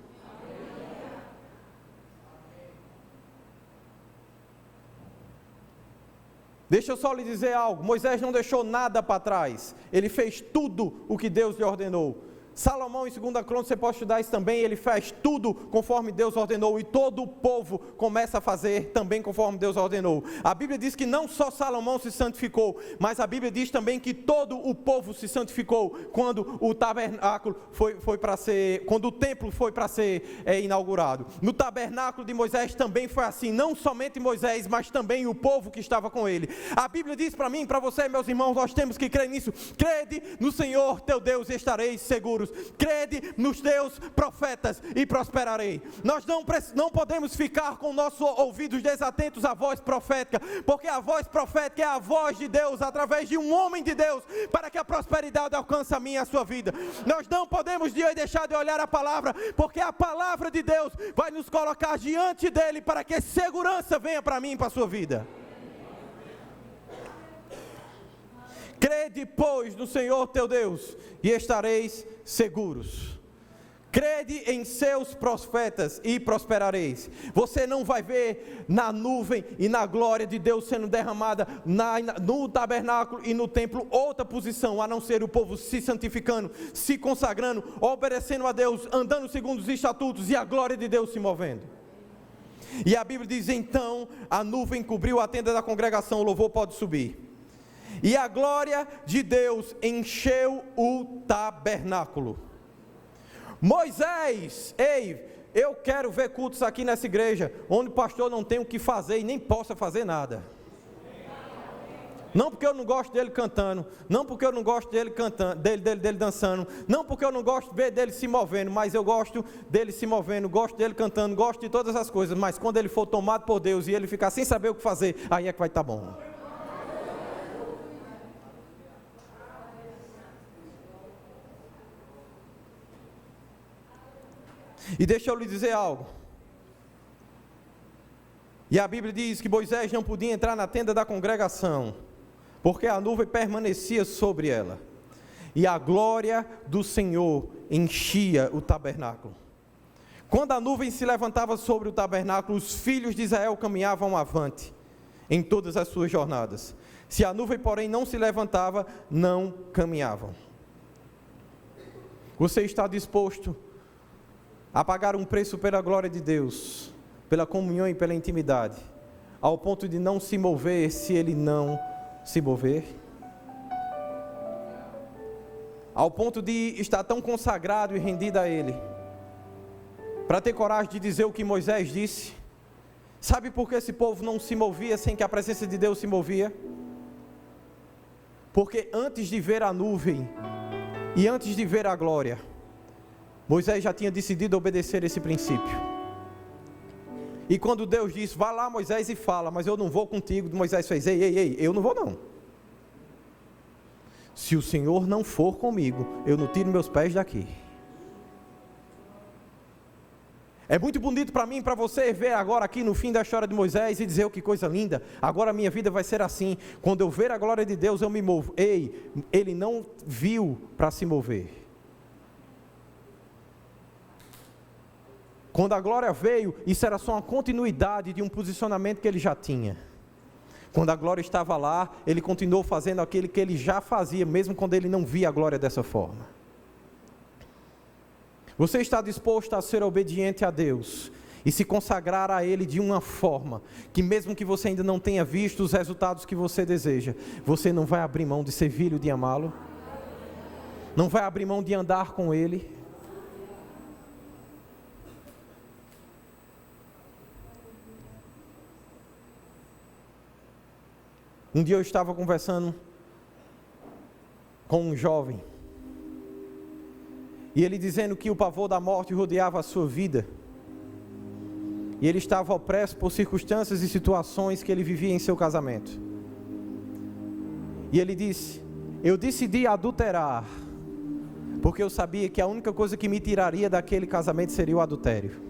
Deixa eu só lhe dizer algo, Moisés não deixou nada para trás, ele fez tudo o que Deus lhe ordenou. Salomão em 2 Crônicas, você pode estudar isso também, ele faz tudo conforme Deus ordenou, e todo o povo começa a fazer também conforme Deus ordenou. A Bíblia diz que não só Salomão se santificou, mas a Bíblia diz também que todo o povo se santificou quando o tabernáculo foi para ser, quando o templo foi para ser inaugurado. No tabernáculo de Moisés também foi assim, não somente Moisés, mas também o povo que estava com ele. A Bíblia diz para mim, para você, meus irmãos, nós temos que crer nisso. Crede no Senhor teu Deus e estareis seguros. Crede nos teus profetas e prosperarei. Nós não podemos ficar com nossos ouvidos desatentos à voz profética, porque a voz profética é a voz de Deus através de um homem de Deus, para que a prosperidade alcance a minha e a sua vida. Nós não podemos deixar de olhar a palavra, porque a palavra de Deus vai nos colocar diante dele, para que segurança venha para mim e para a sua vida. Crede, pois, no Senhor teu Deus, e estareis seguros. Crede em seus profetas e prosperareis. Você não vai ver na nuvem e na glória de Deus sendo derramada no tabernáculo e no templo outra posição, a não ser o povo se santificando, se consagrando, obedecendo a Deus, andando segundo os estatutos e a glória de Deus se movendo. E a Bíblia diz, então a nuvem cobriu a tenda da congregação, o louvor pode subir. E a glória de Deus encheu o tabernáculo. Moisés, eu quero ver cultos aqui nessa igreja, onde o pastor não tem o que fazer e nem possa fazer nada. Não porque eu não gosto dele cantando, não porque eu não gosto dele cantando, dele dançando, não porque eu não gosto de ver dele se movendo, mas eu gosto dele se movendo, gosto dele cantando, gosto de todas as coisas, mas quando ele for tomado por Deus e ele ficar sem saber o que fazer, aí é que vai estar bom. E deixa eu lhe dizer algo. E a Bíblia diz que Moisés não podia entrar na tenda da congregação, porque a nuvem permanecia sobre ela, e a glória do Senhor enchia o tabernáculo. Quando a nuvem se levantava sobre o tabernáculo, os filhos de Israel caminhavam avante em todas as suas jornadas. Se a nuvem, porém, não se levantava, não caminhavam. Você está disposto a pagar um preço pela glória de Deus, pela comunhão e pela intimidade, ao ponto de não se mover se Ele não se mover? Ao ponto de estar tão consagrado e rendido a Ele, para ter coragem de dizer o que Moisés disse? Sabe por que esse povo não se movia sem que a presença de Deus se movia? Porque antes de ver a nuvem e antes de ver a glória, Moisés já tinha decidido obedecer esse princípio. E quando Deus disse, vá lá Moisés e fala, mas eu não vou contigo, Moisés fez, ei, eu não vou não. Se o Senhor não for comigo, eu não tiro meus pés daqui. É muito bonito para mim e para você ver agora aqui no fim da história de Moisés e dizer, oh, que coisa linda, agora a minha vida vai ser assim, quando eu ver a glória de Deus eu me movo. Ei, ele não viu para se mover. Quando a glória veio, isso era só uma continuidade de um posicionamento que ele já tinha. Quando a glória estava lá, ele continuou fazendo aquilo que ele já fazia, mesmo quando ele não via a glória dessa forma. Você está disposto a ser obediente a Deus e se consagrar a Ele de uma forma que, mesmo que você ainda não tenha visto os resultados que você deseja, você não vai abrir mão de servi-lo, de amá-lo? Não vai abrir mão de andar com Ele? Um dia eu estava conversando com um jovem, e ele dizendo que o pavor da morte rodeava a sua vida, e ele estava opresso por circunstâncias e situações que ele vivia em seu casamento. E ele disse: eu decidi adulterar, porque eu sabia que a única coisa que me tiraria daquele casamento seria o adultério.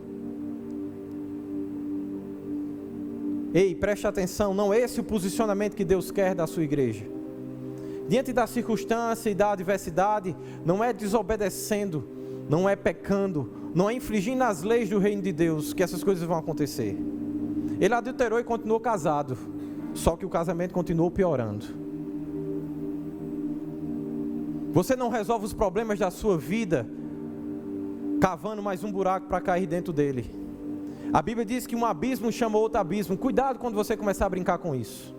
Ei, preste atenção, não é esse o posicionamento que Deus quer da sua igreja. Diante da circunstância e da adversidade, não é desobedecendo, não é pecando, não é infringindo as leis do reino de Deus que essas coisas vão acontecer. Ele adulterou e continuou casado, só que o casamento continuou piorando. Você não resolve os problemas da sua vida cavando mais um buraco para cair dentro dele. A Bíblia diz que um abismo chama outro abismo. Cuidado quando você começar a brincar com isso.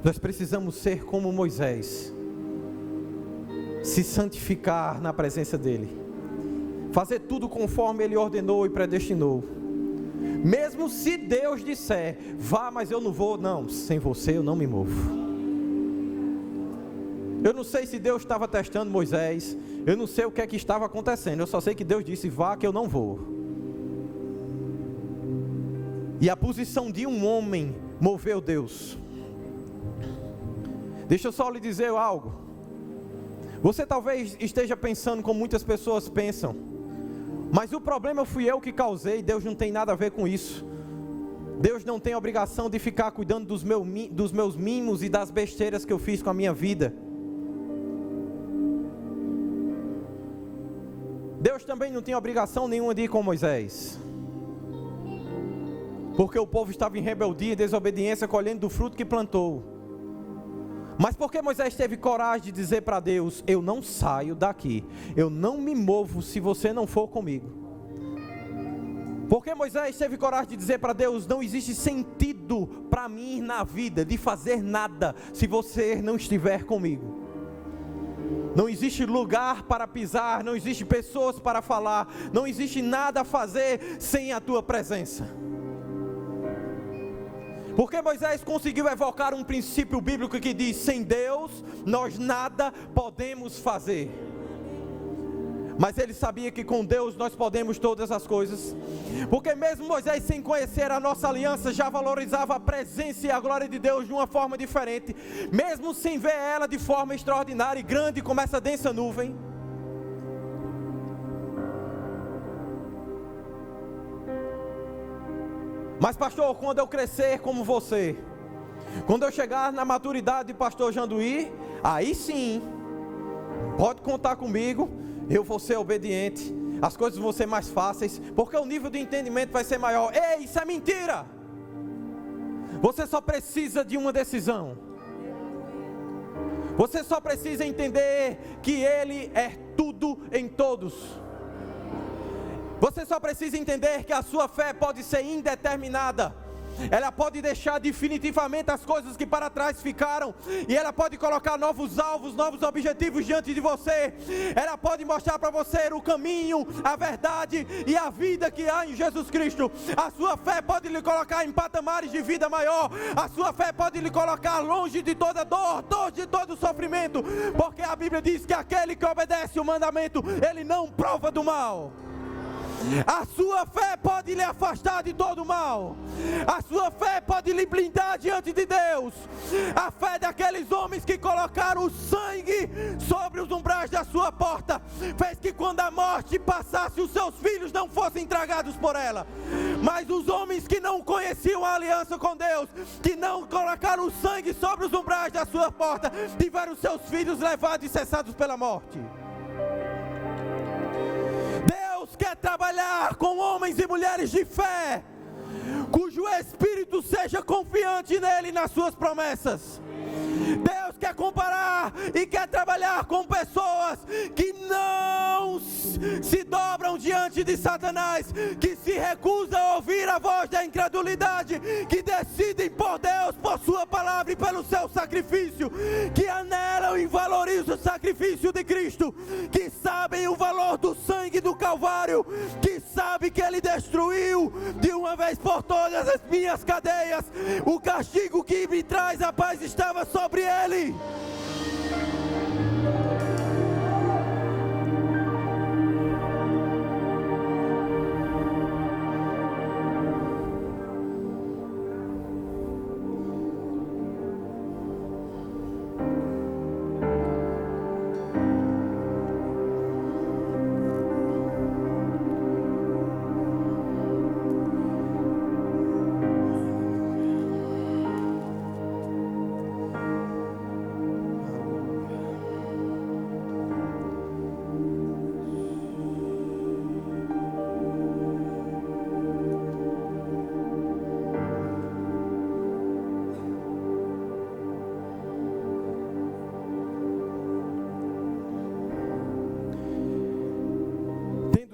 Nós precisamos ser como Moisés, se santificar na presença dele, fazer tudo conforme ele ordenou e predestinou. Mesmo se Deus disser: vá, mas eu não vou. Não, sem você eu não me movo. Eu não sei se Deus estava testando Moisés, eu não sei o que é que estava acontecendo, eu só sei que Deus disse: vá que eu não vou. E a posição de um homem moveu Deus. Deixa eu só lhe dizer algo. Você talvez esteja pensando como muitas pessoas pensam: mas o problema fui eu que causei. Deus não tem nada a ver com isso. Deus não tem obrigação de ficar cuidando dos meus mimos e das besteiras que eu fiz com a minha vida. Deus também não tinha obrigação nenhuma de ir com Moisés, porque o povo estava em rebeldia e desobediência, colhendo do fruto que plantou. Mas porque Moisés teve coragem de dizer para Deus: eu não saio daqui, eu não me movo se você não for comigo. Porque Moisés teve coragem de dizer para Deus: não existe sentido para mim ir na vida, de fazer nada, se você não estiver comigo. Não existe lugar para pisar, não existe pessoas para falar, não existe nada a fazer sem a tua presença. Porque Moisés conseguiu evocar um princípio bíblico que diz: sem Deus nós nada podemos fazer. Mas ele sabia que com Deus nós podemos todas as coisas. Porque mesmo Moisés, sem conhecer a nossa aliança, já valorizava a presença e a glória de Deus de uma forma diferente. Mesmo sem ver ela de forma extraordinária e grande como essa densa nuvem. Mas pastor, quando eu crescer como você, quando eu chegar na maturidade de pastor Janduí, aí sim, pode contar comigo. Eu vou ser obediente, as coisas vão ser mais fáceis, porque o nível de entendimento vai ser maior. Ei, isso é mentira. Você só precisa de uma decisão. Você só precisa entender que Ele é tudo em todos. Você só precisa entender que a sua fé pode ser indeterminada. Ela pode deixar definitivamente as coisas que para trás ficaram, e ela pode colocar novos alvos, novos objetivos diante de você. Ela pode mostrar para você o caminho, a verdade e a vida que há em Jesus Cristo. A sua fé pode lhe colocar em patamares de vida maior. A sua fé pode lhe colocar longe de toda dor, de todo sofrimento, porque a Bíblia diz que aquele que obedece o mandamento, ele não prova do mal. A sua fé pode lhe afastar de todo mal. A sua fé pode lhe blindar diante de Deus. A fé daqueles homens que colocaram o sangue sobre os umbrais da sua porta fez que quando a morte passasse, os seus filhos não fossem tragados por ela. Mas os homens que não conheciam a aliança com Deus, que não colocaram o sangue sobre os umbrais da sua porta, tiveram seus filhos levados e cessados pela morte. Deus quer trabalhar com homens e mulheres de fé, cujo espírito seja confiante nele e nas suas promessas. Deus quer comparar e quer trabalhar com pessoas que não se dobram diante de Satanás, que se recusa a ouvir a voz da incredulidade, que decidem por Deus, por sua palavra e pelo seu sacrifício, que anelam e valorizam o sacrifício de Cristo, que sabem o valor do sangue do Calvário, que sabem que Ele destruiu de uma vez por todas as minhas cadeias, o castigo que me traz a paz estava sobre Ele.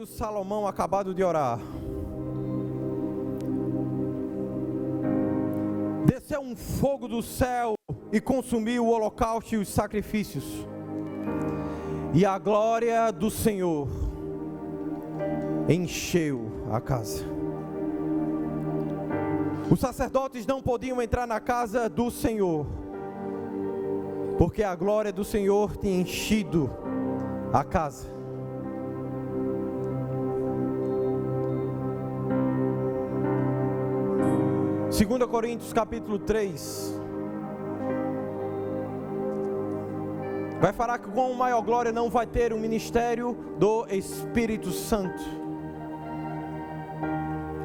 Salomão acabado de orar, desceu um fogo do céu e consumiu o holocausto e os sacrifícios, e a glória do Senhor encheu a casa. Os sacerdotes não podiam entrar na casa do Senhor, porque a glória do Senhor tinha enchido a casa. 2 Coríntios capítulo 3 vai falar que com maior glória não vai ter o ministério do Espírito Santo.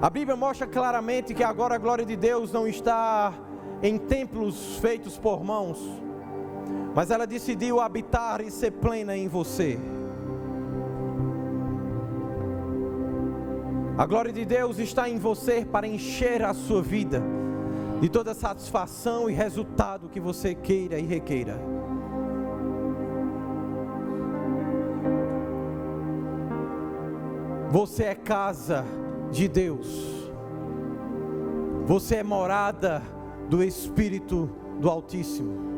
A Bíblia mostra claramente que agora a glória de Deus não está em templos feitos por mãos, mas ela decidiu habitar e ser plena em você. A glória de Deus está em você para encher a sua vida de toda satisfação e resultado que você queira e requeira. Você é casa de Deus. Você é morada do Espírito do Altíssimo.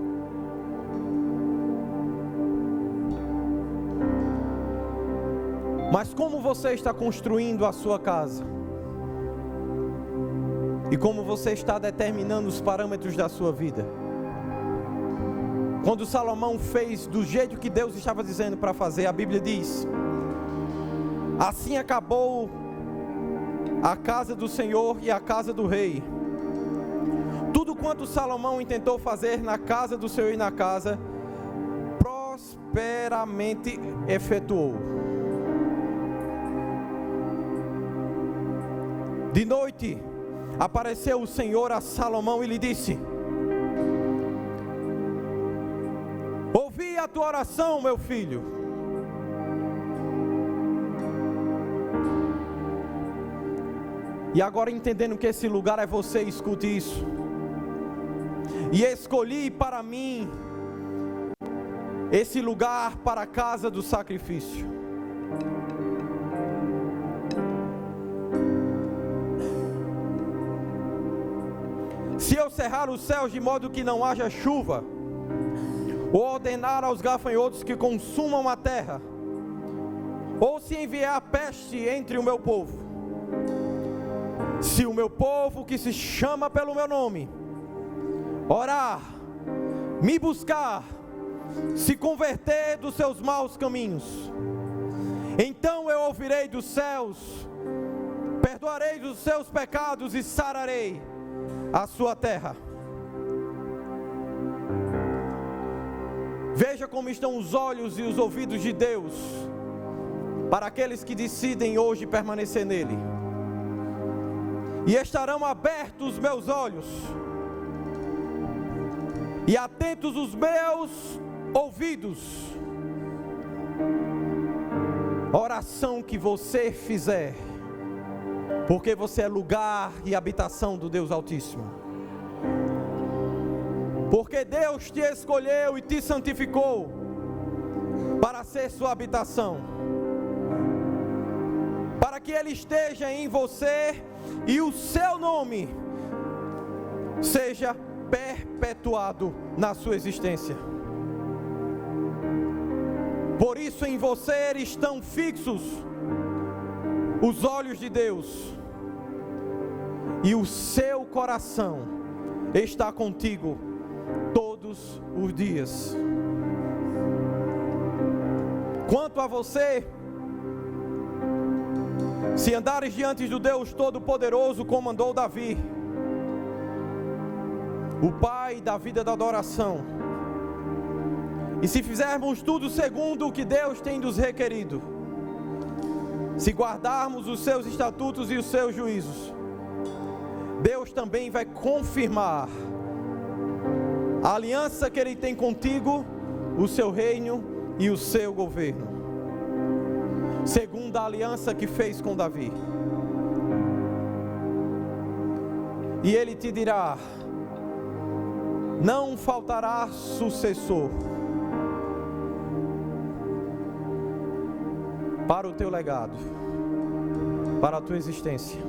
Mas como você está construindo a sua casa? E como você está determinando os parâmetros da sua vida? Quando Salomão fez do jeito que Deus estava dizendo para fazer, a Bíblia diz: assim acabou a casa do Senhor e a casa do rei. Tudo quanto Salomão intentou fazer na casa do Senhor e na casa, prosperamente efetuou. De noite apareceu o Senhor a Salomão e lhe disse: ouvi a tua oração, meu filho. E agora, entendendo que esse lugar é você, escute isso. E escolhi para mim esse lugar para a casa do sacrifício. Se eu cerrar os céus de modo que não haja chuva, ou ordenar aos gafanhotos que consumam a terra, ou se enviar a peste entre o meu povo, se o meu povo que se chama pelo meu nome orar, me buscar, se converter dos seus maus caminhos, então eu ouvirei dos céus, perdoarei dos seus pecados e sararei a sua terra. Veja como estão os olhos e os ouvidos de Deus para aqueles que decidem hoje permanecer nele. E estarão abertos os meus olhos e atentos os meus ouvidos. Oração que você fizer, porque você é lugar e habitação do Deus Altíssimo. Porque Deus te escolheu e te santificou para ser sua habitação, para que Ele esteja em você e o seu nome seja perpetuado na sua existência. Por isso em você estão fixos os olhos de Deus, e o seu coração está contigo todos os dias. Quanto a você, se andares diante do Deus Todo-Poderoso, como andou Davi, o Pai da vida da adoração, e se fizermos tudo segundo o que Deus tem nos requerido, se guardarmos os seus estatutos e os seus juízos, Deus também vai confirmar a aliança que Ele tem contigo, o seu reino e o seu governo, segundo a aliança que fez com Davi. E Ele te dirá: não faltará sucessor para o teu legado, para a tua existência.